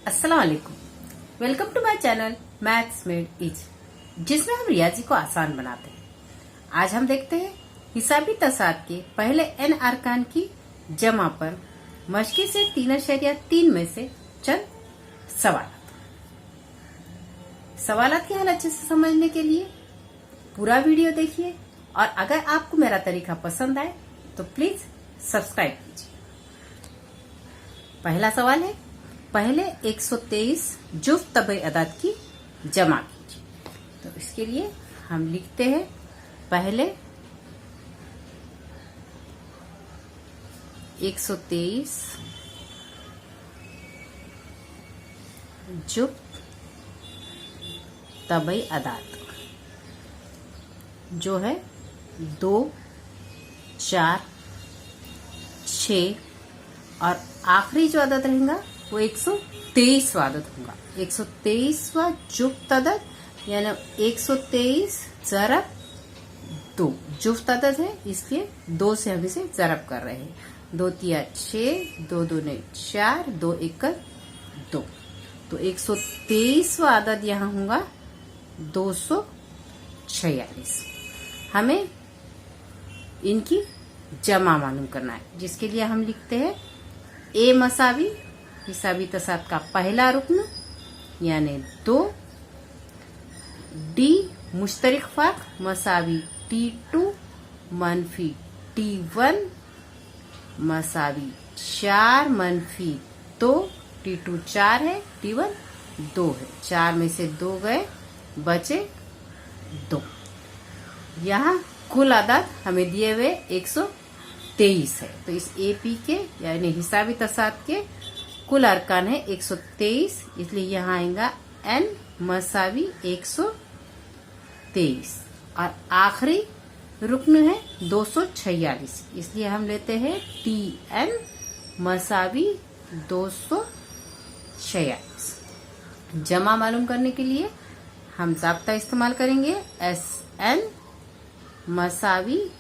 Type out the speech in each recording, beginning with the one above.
अस्सलाम वालेकुम। Welcome to my channel maths made easy, जिसमें हम रियाजी को आसान बनाते हैं। आज हम देखते हैं हिसाबी तसाद के पहले n अरकान की जमा पर मशक़ी से 3.3 में से चंद सवालात की हल अच्छे से समझने के लिए पूरा वीडियो देखिए, और अगर आपको मेरा तरीका पसंद आए तो प्लीज सब्सक्राइब कीजिए। पहला सवाल है, पहले 123 जुफ्त तबई अदाद की जमा कीजिए। तो इसके लिए हम लिखते हैं पहले 123 जुफ्त तबई अदाद जो है 2, 4, 6 और आखिरी जो अदद रहेगा वो 123वां अदद होगा। 123वां जुफ्त अदद यानी 123 ज़रब 2 जुफ्त अदद है, इसलिए 2 से हम इसे ज़रब कर रहे हैं। 2 तिया 6, 2 दूने 4, 2 एकल 2। तो 123वां अदद यहाँ होगा 246। हमें इनकी जमा मालूम करना है, जिसके लिए हम लिखते हैं ए मसावी हिसाबी तसाद का पहला रुकन यानी 2, डी मुश्तरिक फ़र्क मसावी T2 मनफी T1 मसावी 4 मनफी 2। T2 4 है, T1 2 है। 4 में से 2 गए, बचे 2। यहाँ कुल अदद हमें दिए हुए 123 है। तो इस एपी के यानी हिसाबी तसाद के कुल अरकान है 123, इसलिए यहाँ आएगा n मसावी 123 और आखिरी रुकन है 246, इसलिए हम लेते हैं Tn मसावी 246। जमा मालूम करने के लिए हम ज़ाब्ता इस्तेमाल करेंगे Sn मसावी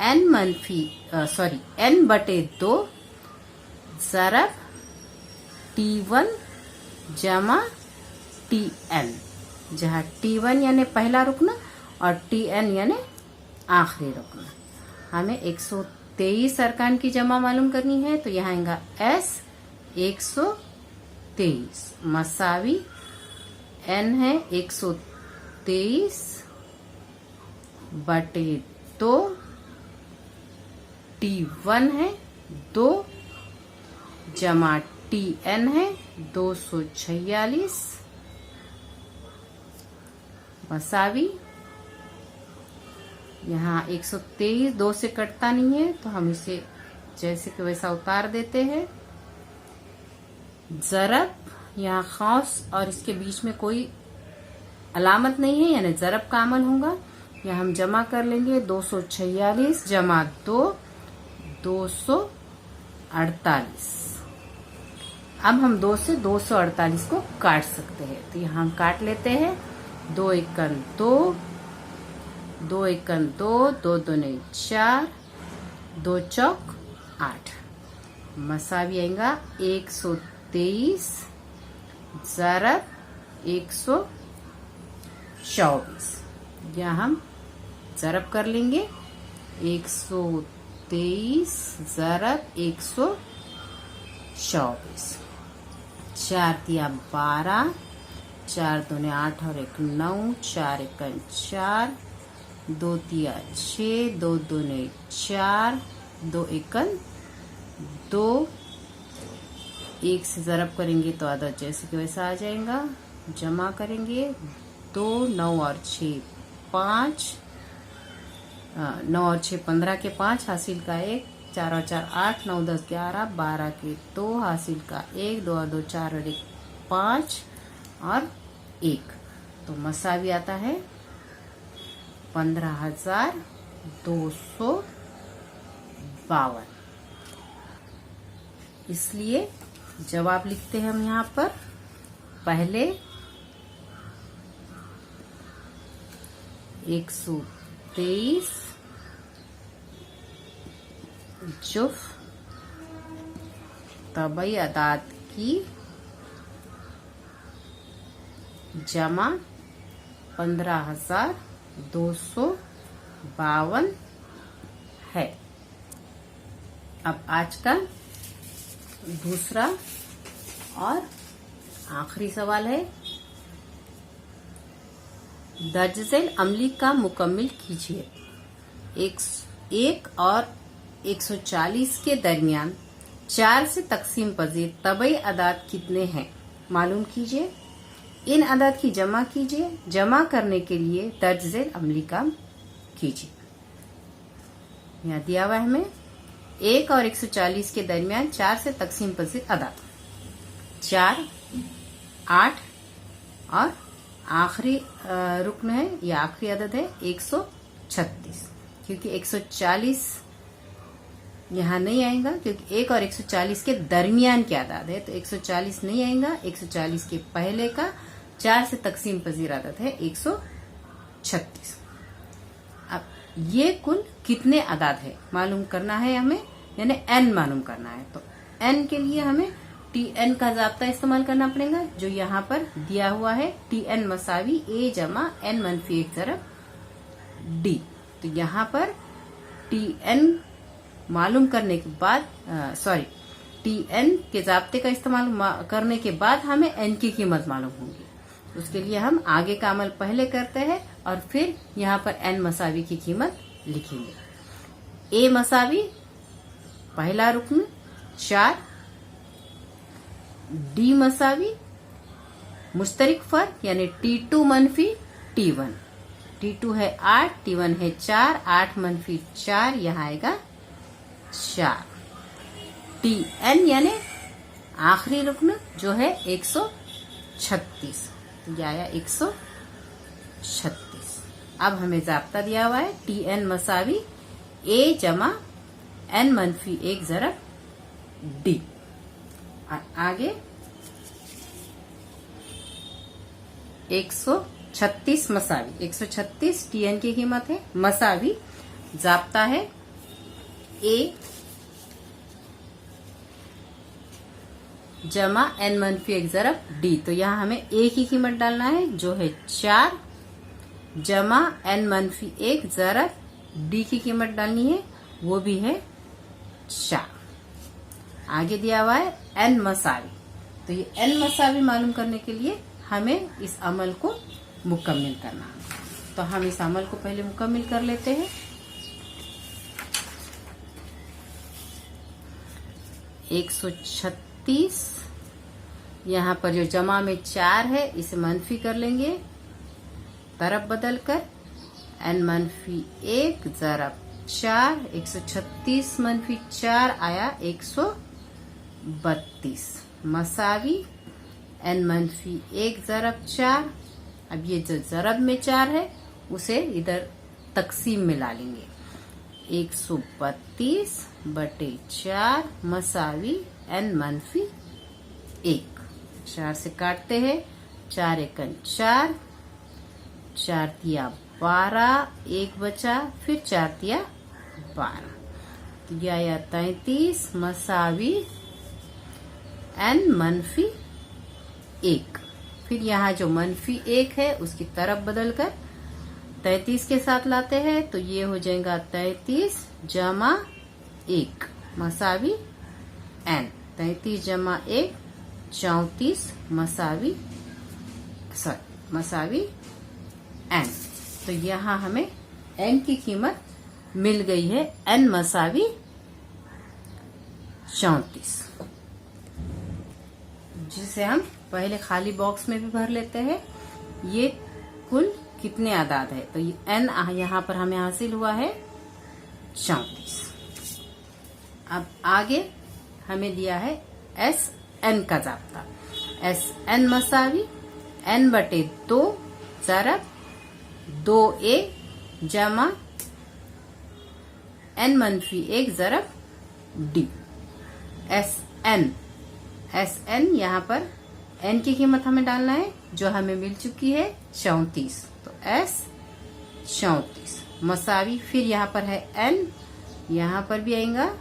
n/2 ज़रब T1 जमा Tn, जहाँ T1 यानी पहला रुकना और Tn यानी आखिरी रुकना। हमें 123 अरकान की जमा मालूम करनी है, तो यहाँ आएगा S 123 मसावी n है 123 बटे 2, T1 है 2 जमा Tn है 246 मसावी यहाँ 123 2 से कटता नहीं है, तो हम इसे जैसे कि वैसा उतार देते हैं। ज़रब यहाँ खास और इसके बीच में कोई अलामत नहीं है, यानी ज़रब का अमल होगा। यहाँ हम जमा कर लेंगे 246 जमा 2 248। अब हम 2 से 248 को काट सकते हैं, तो यहाँ हम काट लेते हैं। 2 एकन 2, 2 एकन 2, 2 दूने 4, 2 चौक 8 मसावी आएगा 123 ज़रब 124। यहाँ हम ज़रब कर लेंगे 123 ज़रब 124। 4 तिया 12, 4 दूने 8 और 1 9, 4 एकन 4, 2 तिया 6, 2 दूने 4, 2 एकन 2। 1 से ज़रब करेंगे तो अदद जैसे कि वैसा आ जाएगा। जमा करेंगे 2 9 और 6 5, 9 और 6 15 के 5 हासिल का 1, 4 और 4 8, 9 10 11 12 के 2 हासिल का 1, 2 और 2 4 और 1 5 और 1, तो मसावी आता है 15,252। इसलिए जवाब लिखते हैं हम यहाँ पर पहले 123 जुफ्त तबई अदाद की जमा 15,252 है। अब आज का दूसरा और आखिरी सवाल है, दर्ज झेल अमली का मुकम्मिल कीजिए। 1 और 140 के दरमियान 4 से तकसीम पजीर तबई अदाद कितने हैं, मालूम कीजिए। इन अदाद की जमा कीजिए। जमा करने के लिए दर्ज झेल अमली काम कीजिए। यहाँ दिया हुआ है हमें 1 और 140 के दरमियान 4 से तकसीम पजीर अदाद 4, 8 और आखिरी रुकन है या आखिरी अदद है 136, क्योंकि 140 यहाँ नहीं आएगा क्योंकि 1 और 140 के दरमियान की आदाद है, तो 140 नहीं आएगा। 140 के पहले का 4 से तकसीम पजीर आदद है 136। अब ये कुल कितने आदाद है मालूम करना है हमें, यानी n मालूम करना है। तो n के लिए हमें tn का जाब्ता इस्तेमाल करना पड़ेगा, जो यहाँ पर दिया हुआ है tn मसावी a जमा n मनफी 1 ज़रब d। तो यहाँ पर tn मालूम करने के बाद tn के जाब्ते का इस्तेमाल करने के बाद हमें n की कीमत मालूम होगी। उसके लिए हम आगे का अमल पहले करते हैं और फिर यहाँ पर n मसावी की कीमत लिखेंगे। a मसावी पहला रुकन 4, d मसावी मुश्तरिक फर्क यानी t2 मनफी t1। t2 है 8, t1 है 4, 8 मनफी 4 यहाँ आएगा 4। tn यानी आखिरी रुकन जो है 136, तो यह आया 136। अब हमें जाब्ता दिया हुआ है tn मसावी a जमा n मनफी 1 ज़रब d। आगे 136 मसावी 136 tn की कीमत है, मसावी जाब्ता है a जमा n मनफी 1 ज़रब d। तो यहाँ हमें a की कीमत डालना है जो है 4 जमा n मनफी 1 ज़रब d की कीमत डालनी है, वो भी है 4। आगे दिया हुआ है n मसावी। तो ये n मसावी मालूम करने के लिए हमें इस अमल को मुकम्मिल करना है। तो हम इस अमल को पहले मुकम्मिल कर लेते हैं। 136 यहाँ पर जो जमा में 4 है इसे मनफी कर लेंगे, तरफ बदल कर n मनफी 1 ज़रब 4। 136 मनफी 4 आया 132 मसावी n मनफी 1 ज़रब 4। अब ये जो ज़रब में 4 है उसे इधर तकसीम में ला लेंगे। 132/4 मसावी n मनफी 1। 4 से काटते हैं, 4 एकन 4, 4 तिया 12, 1 बचा, फिर 4 तिया 12, तो यह आया 33 मसावी n मनफी 1। फिर यहाँ जो मनफी 1 है उसकी तरफ बदल कर 33 के साथ लाते हैं, तो ये हो जाएगा 33 जमा 1 मसावी n। 33 जमा 1 34 मसावी n। तो यहाँ हमें n की कीमत मिल गई है n मसावी 34, जिसे हम पहले खाली बॉक्स में भी भर लेते हैं। ये कुल कितने आदाद है, तो ये n यहाँ पर हमें हासिल हुआ है 34। अब आगे हमें दिया है SN का जाब्ता। SN मसावी n/2 ज़रब 2a जमा n मनफी 1 ज़रब d। SN यहाँ पर n की कीमत हमें डालना है जो हमें मिल चुकी है 34, तो S 34 मसावी, फिर यहाँ पर है n, यहाँ पर भी आएगा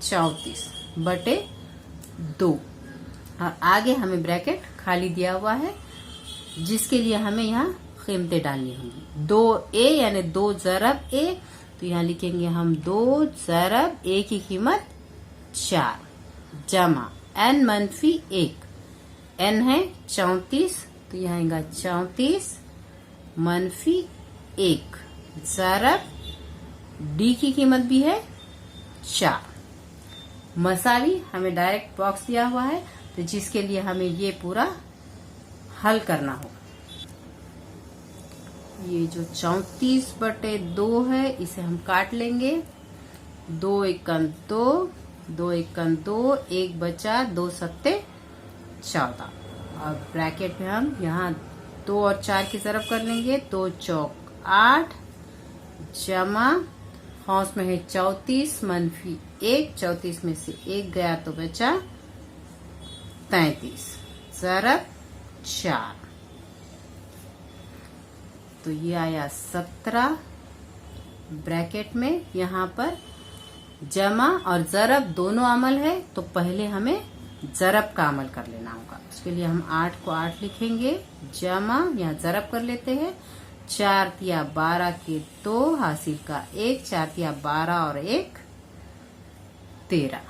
34/2 और आगे हमें ब्रैकेट खाली दिया हुआ है जिसके लिए हमें यहाँ कीमतें डालनी होंगी। 2a यानी 2 ज़रब a, तो यहाँ लिखेंगे हम 2 ज़रब a की कीमत 4 जमा n मनफी 1, n है 34, तो यहाँ आएगा 34 मनफी 1 ज़रब d की कीमत भी है 4। मसावी हमें डायरेक्ट बॉक्स दिया हुआ है, तो जिसके लिए हमें ये पूरा हल करना हो। ये जो 34/2 है इसे हम काट लेंगे। 2 एकम 2, 2 एकम 2, 1 बचा, 2 सत्ते 14। और ब्रैकेट में हम यहाँ 2 और 4 की ज़रब कर लेंगे। 2 चौक 8 जमा हौस में है 34 मनफी 1, 34 में से 1 गया तो बचा 33 ज़रब 4, तो ये आया 17। ब्रैकेट में यहाँ पर जमा और ज़रब दोनों अमल है, तो पहले हमें ज़रब का अमल कर लेना होगा। उसके लिए हम 8 को 8 लिखेंगे, जमा यहाँ ज़रब कर लेते हैं। 4 तिया 12 के 2 हासिल का 1, 4 तिया 12 और 1 13।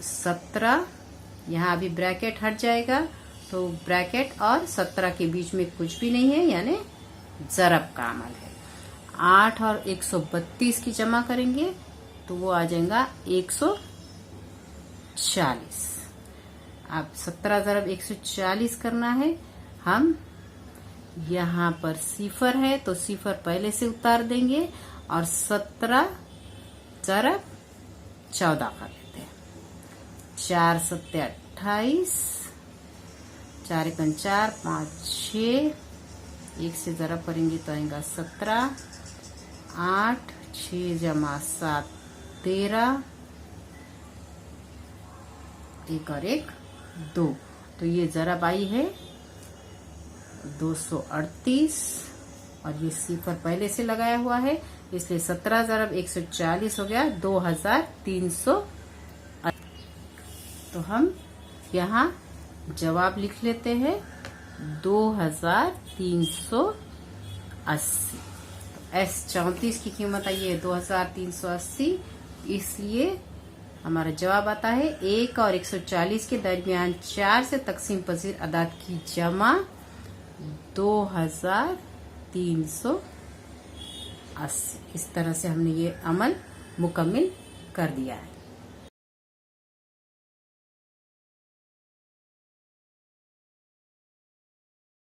सत्रह, यहाँ अभी ब्रैकेट हट जाएगा, तो ब्रैकेट और 17 के बीच में कुछ भी नहीं है, यानी ज़रब का अमल है। 8 और 132 की जमा करेंगे तो वो आ जाएगा 140। अब 17 ज़रब 140 करना है। हम यहाँ पर सिफर है तो सिफर पहले से उतार देंगे और 17 ज़रब 14 कर लेते हैं। 4 सत्ते 28, 4 एकम 4, 5 6, 1 से ज़रब करेंगे तो आएगा 17, 8 6 जमा 7 13, 1 और 1 2, तो ये ज़रब आई है 238 और ये सिफर पहले से लगाया हुआ है, इसलिए 17 ज़रब 140 हो गया 2300। तो हम यहाँ जवाब लिख लेते हैं 2380। S34 की कीमत आई है 2380, इसलिए हमारा जवाब आता है 1 और 140 के दरमियान 4 से तकसीम पजीर अदाद की जमा 2380। इस तरह से हमने ये अमल मुकम्मिल कर दिया है।